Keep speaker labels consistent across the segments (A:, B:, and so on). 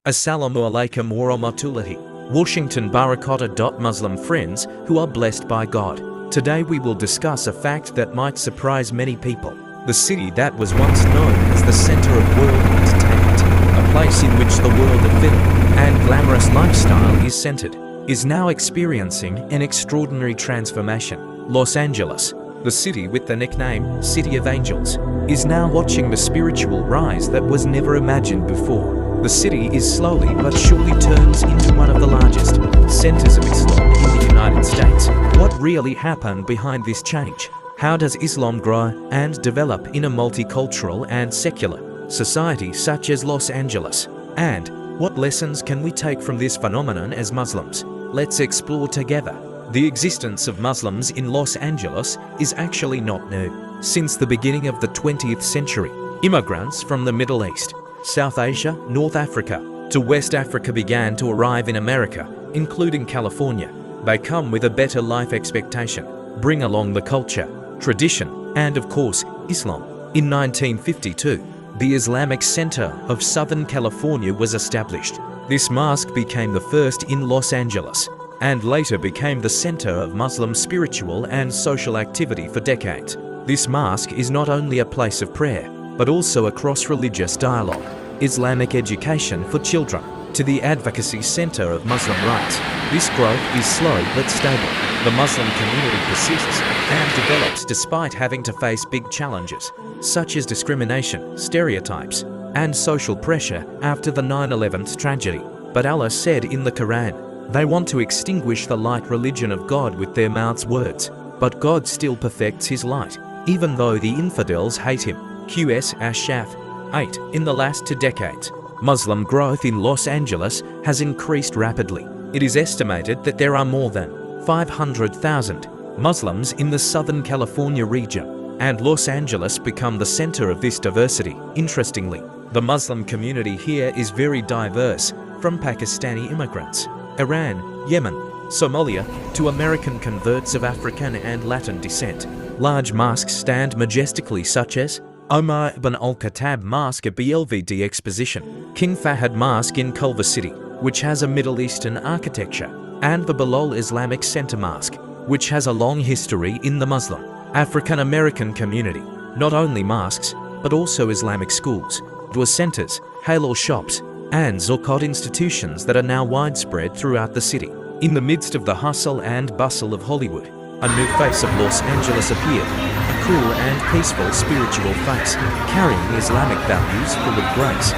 A: Assalamu alaikum warahmatullahi. Washington Barakata. Muslim friends who are blessed by God. Today we will discuss a fact that might surprise many people. The city that was once known as the center of world entertainment, a place in which the world of film and glamorous lifestyle is centered, is now experiencing an extraordinary transformation. Los Angeles, the city with the nickname City of Angels, is now watching the spiritual rise that was never imagined before. The city is slowly but surely turns into one of the largest centers of Islam in the United States. What really happened behind this change? How does Islam grow and develop in a multicultural and secular society such as Los Angeles? And what lessons can we take from this phenomenon as Muslims? Let's explore together. The existence of Muslims in Los Angeles is actually not new. Since the beginning of the 20th century, immigrants from the Middle East, South Asia, North Africa, to West Africa began to arrive in America, including California. They come with a better life expectation, bring along the culture, tradition, and of course, Islam. In 1952, the Islamic Center of Southern California was established. This mosque became the first in Los Angeles, and later became the center of Muslim spiritual and social activity for decades. This mosque is not only a place of prayer, but also a cross-religious dialogue, Islamic education for children, to the advocacy center of Muslim rights. This growth is slow but stable. The Muslim community persists and develops despite having to face big challenges, such as discrimination, stereotypes, and social pressure after the 9/11 tragedy. But Allah said in the Quran, they want to extinguish the light religion of God with their mouths' words, but God still perfects His light, even though the infidels hate Him. QS Ashaf 8. In the last 2 decades, Muslim growth in Los Angeles has increased rapidly. It is estimated that there are more than 500,000 Muslims in the Southern California region, and Los Angeles become the center of this diversity. Interestingly, the Muslim community here is very diverse, from Pakistani immigrants, Iran, Yemen, Somalia, to American converts of African and Latin descent. Large mosques stand majestically, such as Omar ibn al-Khattab Mosque at BLVD Exposition, King Fahd Mosque in Culver City, which has a Middle Eastern architecture, and the Bilal Islamic Center Mosque, which has a long history in the Muslim African American community. Not only mosques, but also Islamic schools, dua centers, halal shops, and zakat institutions that are now widespread throughout the city. In the midst of the hustle and bustle of Hollywood, a new face of Los Angeles appeared, a cool and peaceful spiritual face, carrying Islamic values full of grace.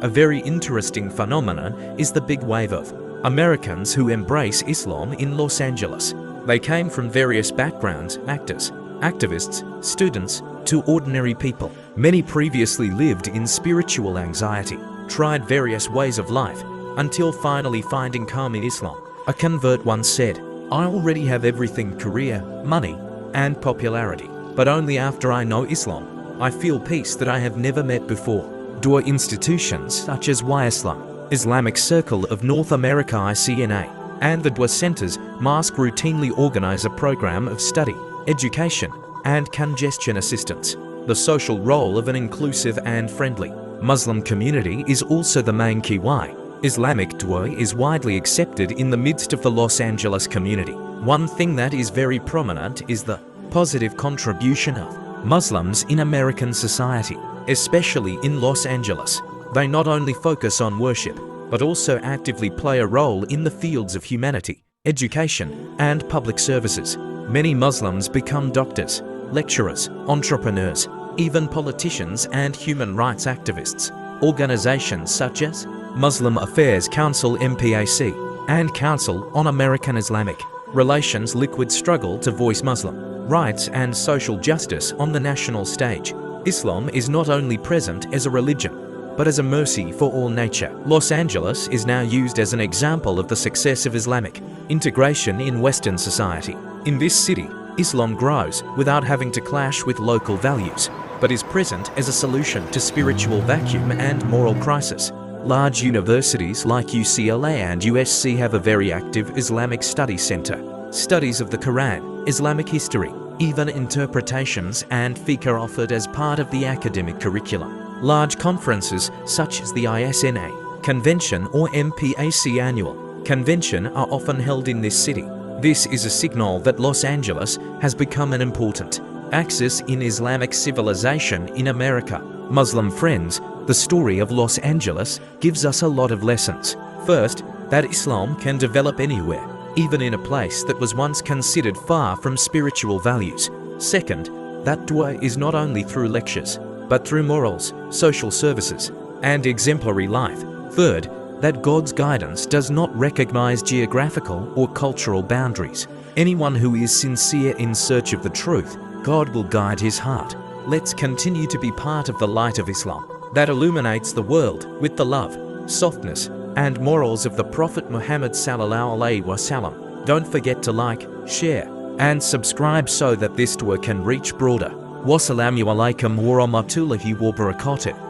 A: A very interesting phenomenon is the big wave of Americans who embrace Islam in Los Angeles. They came from various backgrounds: actors, activists, students, to ordinary people. Many previously lived in spiritual anxiety, tried various ways of life, until finally finding calm in Islam. A convert once said, "I already have everything: career, money, and popularity. But only after I know Islam, I feel peace that I have never met before." Dua institutions such as Islam, Islamic Circle of North America ICNA, and the Dua Centers Mosque routinely organize a program of study, education, and congestion assistance. The social role of an inclusive and friendly Muslim community is also the main key why Islamic dua is widely accepted in the midst of the Los Angeles community. One thing that is very prominent is the positive contribution of Muslims in American society, especially in Los Angeles. They not only focus on worship, but also actively play a role in the fields of humanity, education, and public services. Many Muslims become doctors, lecturers, entrepreneurs, even politicians and human rights activists. Organizations such as Muslim Affairs Council MPAC and Council on American Islamic Relations Liquid struggle to voice Muslim rights and social justice on the national stage. Islam is not only present as a religion, but as a mercy for all nature. Los Angeles is now used as an example of the success of Islamic integration in Western society. In this city, Islam grows without having to clash with local values, but is present as a solution to spiritual vacuum and moral crisis. Large universities like UCLA and USC have a very active Islamic Study Center. Studies of the Quran, Islamic history, Even interpretations and fiqh are offered as part of the academic curriculum. Large conferences such as the ISNA Convention or MPAC Annual Convention are often held in this city. This is a signal that Los Angeles has become an important axis in Islamic civilization in America. Muslim friends, the story of Los Angeles gives us a lot of lessons. First, that Islam can develop anywhere, even in a place that was once considered far from spiritual values. Second, that dua is not only through lectures, but through morals, social services, and exemplary life. Third, that God's guidance does not recognize geographical or cultural boundaries. Anyone who is sincere in search of the truth, God will guide his heart. Let's continue to be part of the light of Islam that illuminates the world with the love, softness, and morals of the Prophet Muhammad sallallahu alaihi wasallam. Don't forget to like, share, and subscribe so that this dua can reach broader. Wassalamu alaikum warahmatullahi wabarakatuh.